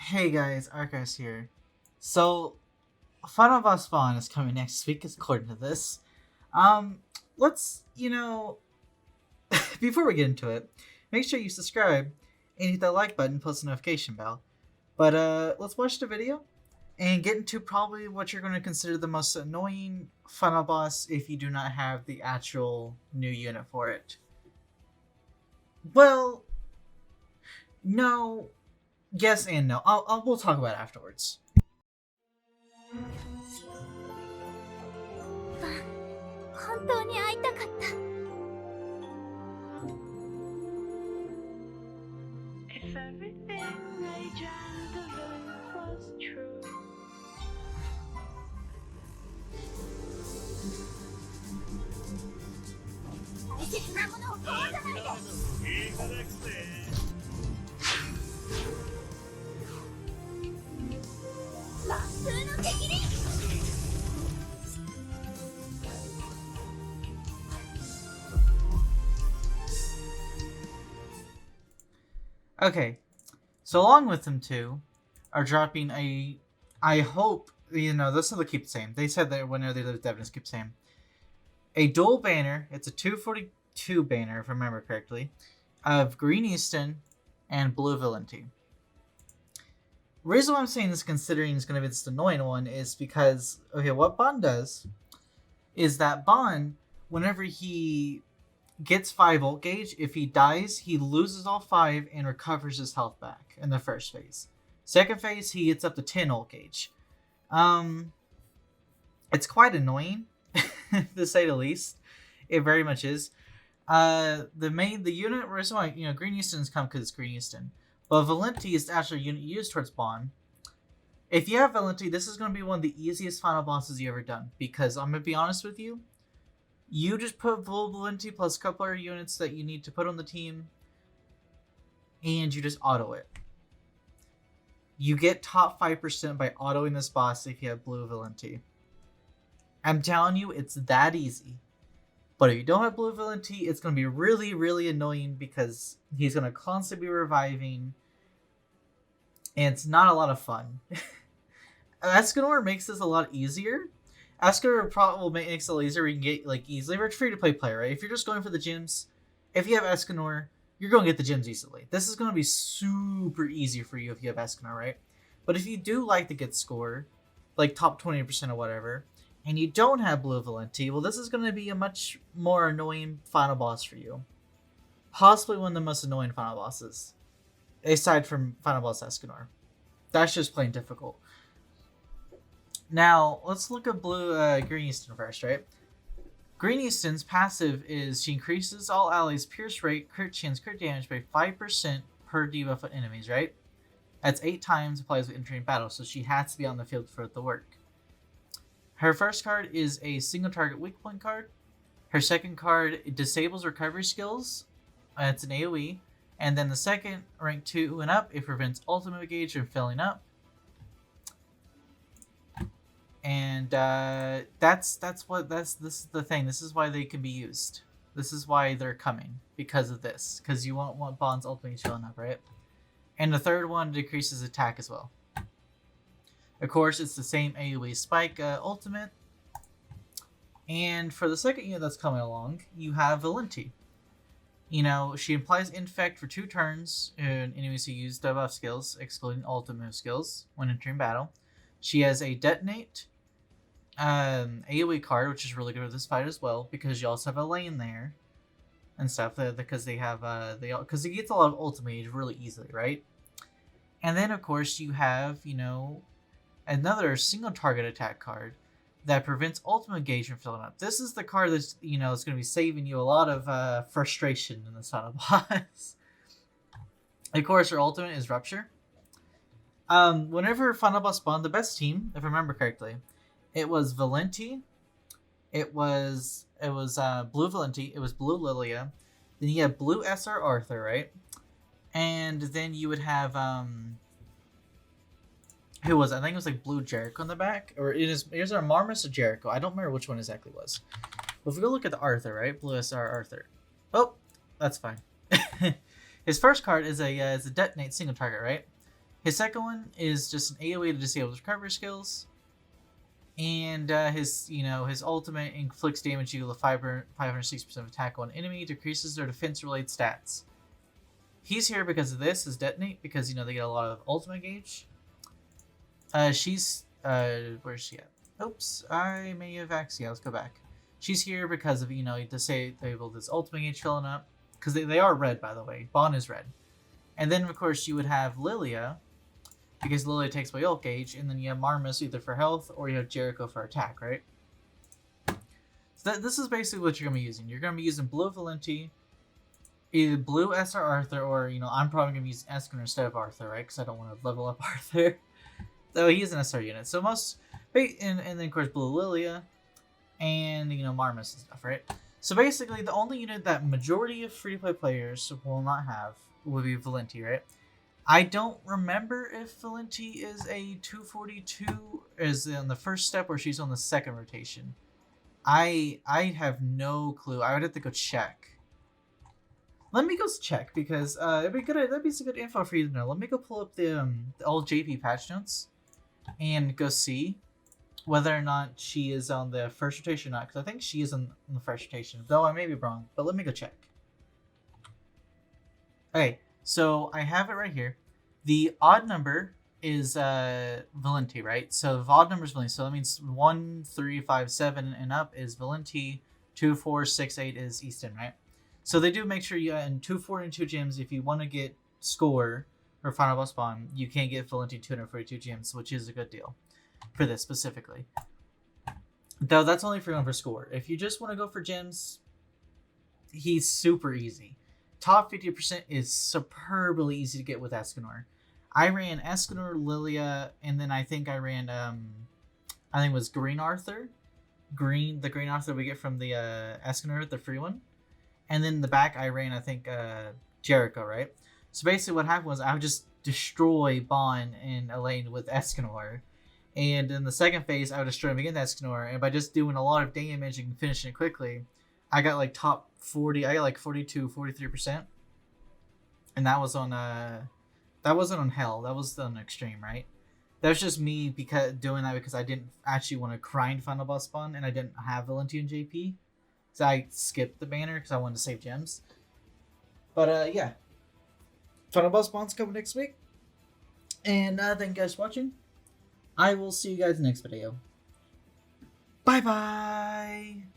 Hey guys, Arcos here. So, Final Boss Spawn is coming next week, according to this. Um, let's, before we get into it, make sure you subscribe and hit that like button, plus the notification bell. But let's watch the video and get into probably what you're going to consider the most annoying Final Boss if you do not have the actual new unit for it. Well, no, yes and no. We'll talk about it afterwards. 本当に会いたかった。 If everything I dreamt of it was true. 大切なものを壊さないで。乱数の敵に。 Okay, so along with them too, are dropping a. I hope this is what they keep saying. They said that whenever they did Devon's keep saying a dual banner. It's a 242 banner, if I remember correctly, of Green Easton and Blue Valenti. Reason why I'm saying this, considering it's going to be this annoying one, is because what Bond does is that Bond, whenever he gets 5 ult gauge, if he dies, he loses all 5 and recovers his health back in the first phase. Second phase, he gets up to 10 ult gauge. It's quite annoying, to say the least. It very much is. The unit reason why Green Easton's come because it's Green Easton, but Valenti is actually a unit used towards Bond. If you have Valenti, this is going to be one of the easiest final bosses you ever done, because I'm going to be honest with you. You just put Valenti plus a couple of units that you need to put on the team, and you just auto it. You get top 5% by autoing this boss if you have Blue Valenti. I'm telling you, it's that easy. But if you don't have Blue Valenti, it's going to be really, really annoying because he's going to constantly be reviving, and it's not a lot of fun. Escanor makes this a lot easier. Escanor probably will make it a lot easier where you can get easily. We're free to play player, right? If you're just going for the gyms, if you have Escanor, you're going to get the gyms easily. This is going to be super easy for you if you have Escanor, right? But if you do like to get score, like top 20% or whatever, and you don't have Blue Valenti, well, this is going to be a much more annoying final boss for you. Possibly one of the most annoying final bosses, aside from Final Boss Escanor. That's just plain difficult. Now, let's look at Green Easton first, right? Green Easton's passive is she increases all allies' pierce rate, crit chance, crit damage by 5% per debuff on enemies, right? That's 8 times applies with entering battle, so she has to be on the field for it to work. Her first card is a single target weak point card. Her second card disables recovery skills. It's an AoE. And then the second, rank 2 and up, it prevents ultimate gauge from filling up. And this is the thing. This is why they can be used. This is why they're coming, because of this. Because you won't want Bond's ultimate filling up, right? And the third one decreases attack as well. Of course, it's the same AoE spike ultimate. And for the second unit that's coming along, you have Valenti. She applies Infect for 2 turns in enemies who use debuff skills, excluding ultimate skills, when entering battle. She has a Detonate AoE card, which is really good with this fight as well, because you also have a lane there and stuff, because they have because he gets a lot of ultimate really easily, right? And then of course you have another single target attack card that prevents ultimate gauge from filling up. This is the card that's is going to be saving you a lot of frustration in this final boss. Of course, her ultimate is Rupture. Whenever Final Boss spawned, the best team, if I remember correctly, it was Valenti, it was Blue Valenti, it was Blue Lilia, then you had Blue SR Arthur, right? And then you would have who was it? I think it was Blue Jericho in the back, or it is either Marmus or Jericho. I don't remember which one exactly was. But if we go look at the Arthur, right? Blue SR Arthur. Oh, that's fine. His first card is a Detonate single target, right? His second one is just an AoE to disable his recovery skills. And his ultimate inflicts damage equal to 560% of attack on enemy, decreases their defense-related stats. He's here because of this, is Detonate, because, they get a lot of ultimate gauge. Where's she at? Oops, I may have yeah, let's go back. She's here because of, disable this ultimate gauge filling up. Because they are red, by the way. Bon is red. And then, of course, you would have Lilia, because Lilia takes away ult gauge, and then you have Marmus either for health, or you have Jericho for attack, right? So this is basically what you're going to be using. You're going to be using Blue Valenti, either Blue SR Arthur, or, I'm probably going to be using Escanor instead of Arthur, right? Because I don't want to level up Arthur. So he's an SR unit. So and then, of course, Blue Lilia, and, Marmus and stuff, right? So basically, the only unit that majority of free-to-play players will not have would be Valenti, right? I don't remember if Valenti is a 242, is on the first step, or she's on the second rotation. I have no clue. I would have to go check. Let me go check, because that'd be some good info for you to know. Let me go pull up the old JP patch notes and go see whether or not she is on the first rotation or not, because I think she is on the first rotation, though I may be wrong, but let me go check. Okay, so I have it right here. The odd number is Valenti, right? So the odd number is Valenti, so that means 1, 3, 5, 7 and up is Valenti, 2, 4, 6, 8 is Easton, right? So they do make sure you in 2, 4, and 2 gems, if you want to get score or final boss spawn, you can get Valenti 242 gems, which is a good deal for this specifically. Though that's only for going for score. If you just want to go for gems, he's super easy. Top 50% is superbly easy to get with Escanor. I ran Escanor, Lilia, and then I think I ran I think it was Green Arthur. The Green Arthur we get from the Escanor, the free one. And then in the back I ran, I think, Jericho, right? So basically what happened was I would just destroy Bon and Elaine with Escanor. And in the second phase, I would destroy him again with Escanor. And by just doing a lot of damage and finishing it quickly, I got like top 40. I got like 42, 43%. And that was on that wasn't on Hell. That was on Extreme, right? That was just me doing that because I didn't actually want to grind Final Boss Spawn, and I didn't have Valenti and JP. So I skipped the banner because I wanted to save gems. But yeah. Final Boss Spawn's coming next week. And thank you guys for watching. I will see you guys in the next video. Bye bye!